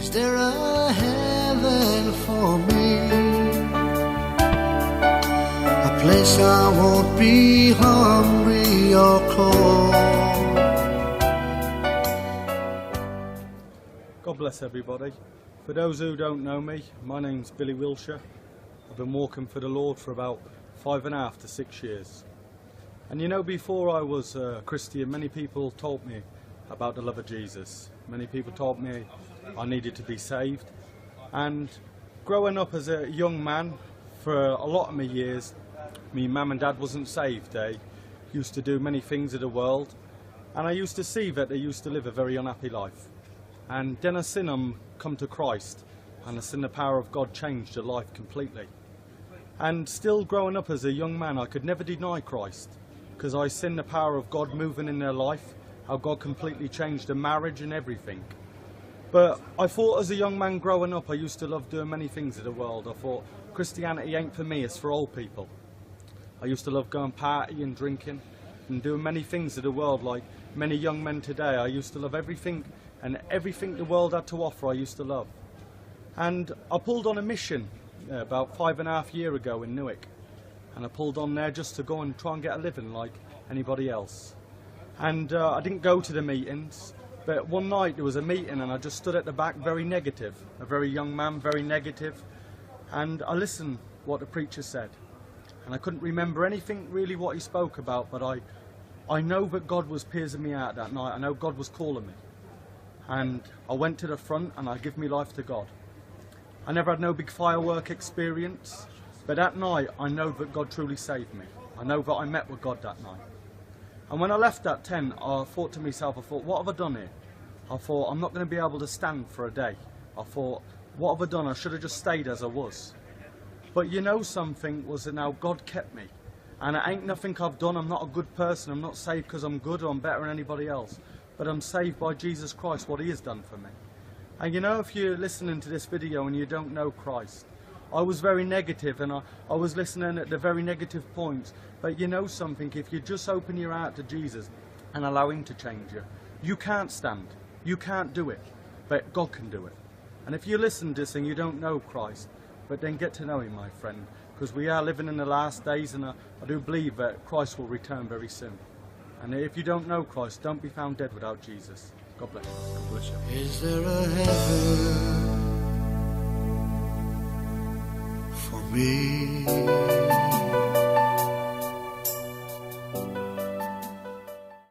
Is there a heaven for me? A place I won't be hungry or cold. God bless everybody. For those who don't know me, my name's Billy Wiltshire. I've been walking for the Lord for about 5.5 to 6 years. And you know, before I was a Christian, many people told me about the love of Jesus. Many people told me I needed to be saved. And growing up as a young man, for a lot of my years, me mum and dad wasn't saved. They used to do many things of the world, and I used to see that they used to live a very unhappy life. And then I seen them come to Christ, and I seen the power of God change their life completely. And still growing up as a young man, I could never deny Christ, because I seen the power of God moving in their life, how God completely changed their marriage and everything. But I thought as a young man growing up, I used to love doing many things in the world. I thought Christianity ain't for me, it's for old people. I used to love going partying, drinking, and doing many things in the world like many young men today. I used to love everything, and everything the world had to offer I used to love. And I pulled on a mission about 5.5 years ago in Newark, and I pulled on there just to go and try and get a living like anybody else. And I didn't go to the meetings, but one night there was a meeting and I just stood at the back very negative, a very young man, very negative, and I listened what the preacher said, and I couldn't remember anything really what he spoke about, but I know that God was piercing me out that night. I know God was calling me. And I went to the front and I give my life to God. I never had no big firework experience, but that night I know that God truly saved me. I know that I met with God that night. And when I left that tent, I thought to myself, what have I done here? I thought, I'm not going to be able to stand for a day. I thought, what have I done? I should have just stayed as I was. But you know something was that now God kept me. And it ain't nothing I've done. I'm not a good person. I'm not saved because I'm good or I'm better than anybody else. But I'm saved by Jesus Christ, what he has done for me. And you know, if you're listening to this video and you don't know Christ, I was very negative, and I was listening at the very negative points. But you know something, if you just open your heart to Jesus and allow him to change you, you can't stand. You can't do it, but God can do it. And if you listen to this and you don't know Christ, but then get to know him, my friend, because we are living in the last days, and I do believe that Christ will return very soon. And if you don't know Christ, don't be found dead without Jesus. God bless you. God bless you. Is there a heaven for me?